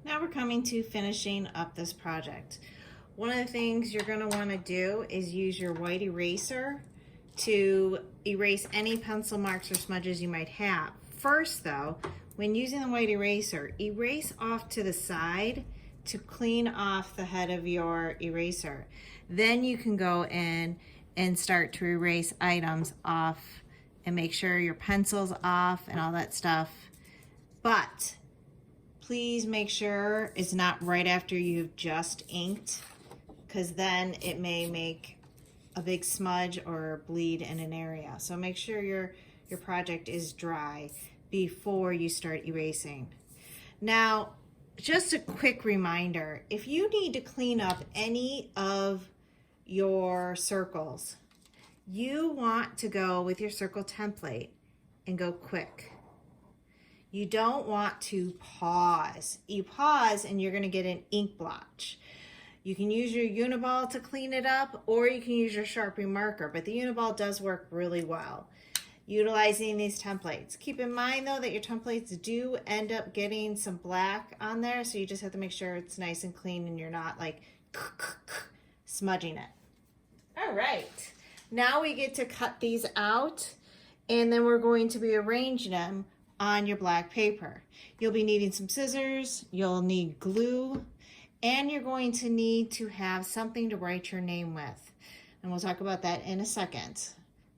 Now we're coming to finishing up this project. One of the things you're going to want to do is use your white eraser to erase any pencil marks or smudges you might have. First though, when using the white eraser, erase off to the side to clean off the head of your eraser. Then you can go in and start to erase items off and make sure your pencil's off and all that stuff. But please make sure it's not right after you've just inked, because then it may make a big smudge or bleed in an area. So make sure your project is dry before you start erasing. Now, just a quick reminder, if you need to clean up any of your circles, you want to go with your circle template and go quick. You don't want to pause. You pause and you're going to get an ink blotch. You can use your Uniball to clean it up, or you can use your Sharpie marker, but the Uniball does work really well utilizing these templates. Keep in mind though that your templates do end up getting some black on there, so you just have to make sure it's nice and clean and you're not like smudging it. All right, now we get to cut these out, and then we're going to be arranging them on your black paper. You'll be needing some scissors, you'll need glue, and you're going to need to have something to write your name with. And we'll talk about that in a second.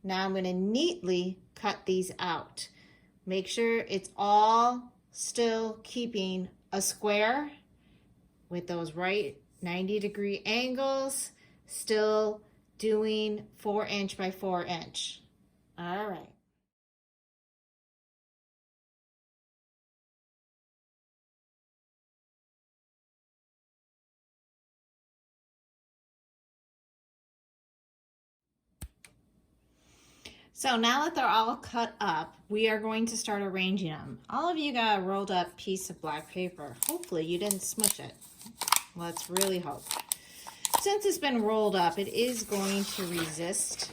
Now I'm going to neatly cut these out. Make sure it's all still keeping a square with those right 90-degree angles, still doing 4" by 4". All right. So now that they're all cut up, we are going to start arranging them. All of you got a rolled up piece of black paper. Hopefully you didn't smush it. Let's really hope. Since it's been rolled up, it is going to resist.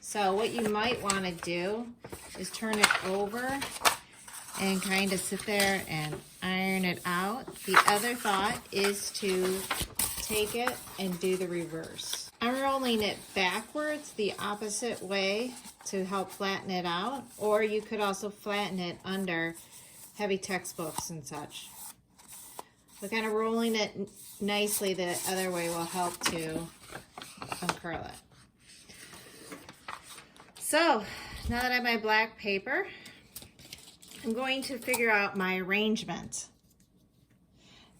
So what you might want to do is turn it over and kind of sit there and iron it out. The other thought is to take it and do the reverse. I'm rolling it backwards the opposite way to help flatten it out, or you could also flatten it under heavy textbooks and such. So kind of rolling it nicely the other way will help to uncurl it. So now that I have my black paper, I'm going to figure out my arrangement.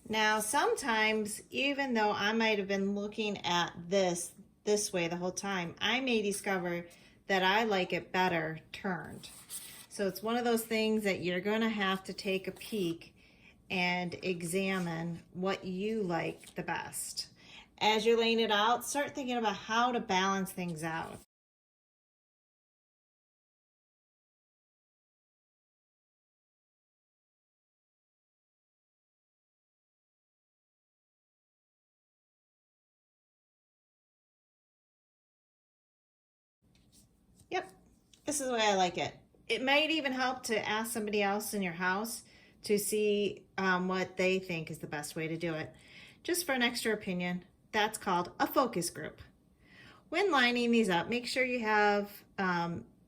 Now, sometimes, even though I might have been looking at this way the whole time, I may discover that I like it better turned. So it's one of those things that you're going to have to take a peek and examine what you like the best. As you're laying it out, start thinking about how to balance things out. Yep, this is the way I like it. It might even help to ask somebody else in your house to see what they think is the best way to do it. Just for an extra opinion, that's called a focus group. When lining these up, make sure you have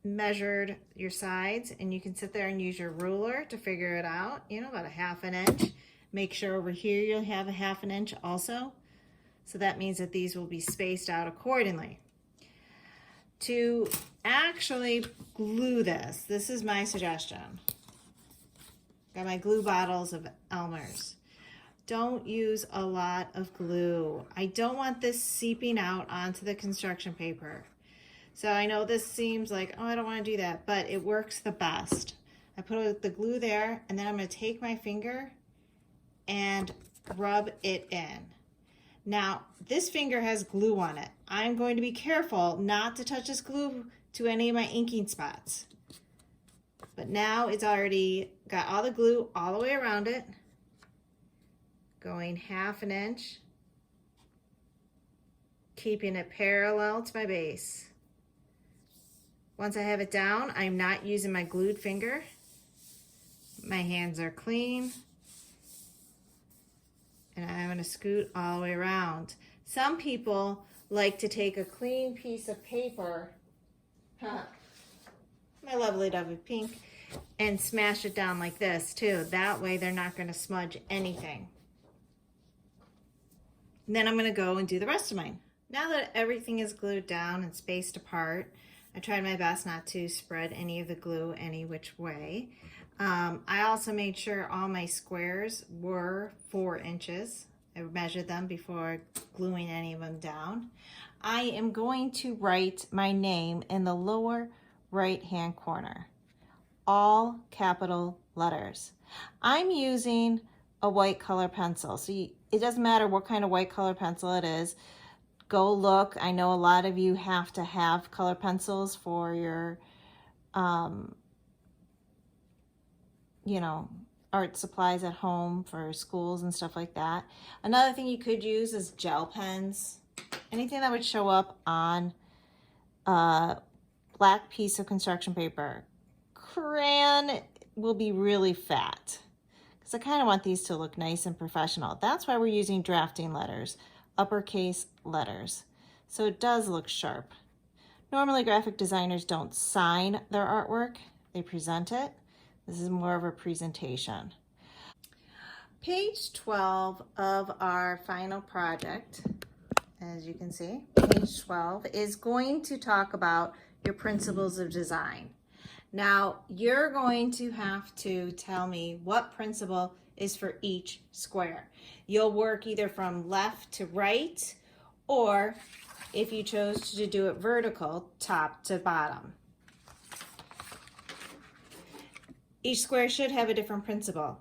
measured your sides, and you can sit there and use your ruler to figure it out, you know, about a 1/2 inch. Make sure over here you'll have a 1/2 inch also. So that means that these will be spaced out accordingly. To actually glue this is my suggestion. Got my glue bottles of Elmer's. Don't use a lot of glue. I don't want this seeping out onto the construction paper. So I know this seems like, oh, I don't want to do that, but it works the best. I put the glue there, and then I'm going to take my finger and rub it in. Now, this finger has glue on it. I'm going to be careful not to touch this glue to any of my inking spots. But now it's already got all the glue all the way around it, going 1/2 inch, keeping it parallel to my base. Once I have it down, I'm not using my glued finger. My hands are clean. scoot all the way around. Some people like to take a clean piece of paper, my lovely dovey pink, and smash it down like this too. That way they're not going to smudge anything. And then I'm going to go and do the rest of mine. Now that everything is glued down and spaced apart, I tried my best not to spread any of the glue any which way. I also made sure all my squares were 4 inches. I measured them before gluing any of them down. I am going to write my name in the lower right hand corner, all capital letters. I'm using a white color pencil, so it doesn't matter what kind of white color pencil it is. Go look. I know a lot of you have to have color pencils for your you know, art supplies at home for schools and stuff like that. Another thing you could use is gel pens. Anything that would show up on a black piece of construction paper. Crayon will be really fat because I kind of want these to look nice and professional. That's why we're using drafting letters, uppercase letters. So it does look sharp. Normally graphic designers don't sign their artwork, they present it. This is more of a presentation. Page 12 of our final project, as you can see, page 12 is going to talk about your principles of design. Now, you're going to have to tell me what principle is for each square. You'll work either from left to right, or if you chose to do it vertical, top to bottom. Each square should have a different principle.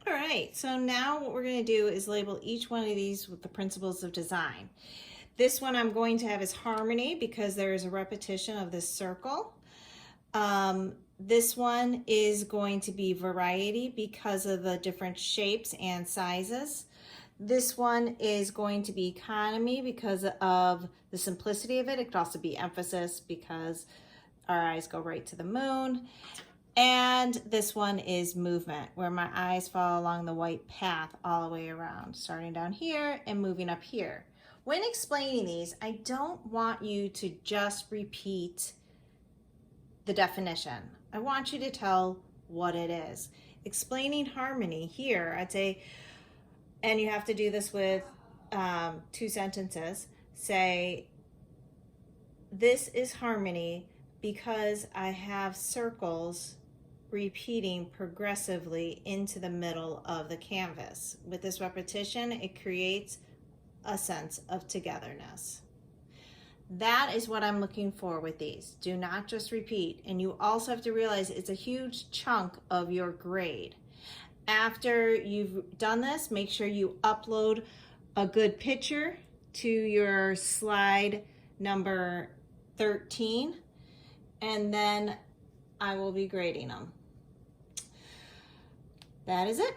All right, so now what we're going to do is label each one of these with the principles of design. This one I'm going to have is harmony because there is a repetition of this circle. This one is going to be variety because of the different shapes and sizes. This one is going to be economy because of the simplicity of it. It could also be emphasis because our eyes go right to the moon. And this one is movement, where my eyes follow along the white path all the way around, starting down here and moving up here. When explaining these, I don't want you to just repeat the definition. I want you to tell what it is. Explaining harmony here, I'd say, and you have to do this with 2 sentences, say, this is harmony because I have circles repeating progressively into the middle of the canvas. With this repetition, it creates a sense of togetherness. That is what I'm looking for with these. Do not just repeat. And you also have to realize it's a huge chunk of your grade. After you've done this, make sure you upload a good picture to your slide number 13, and then I will be grading them. That is it.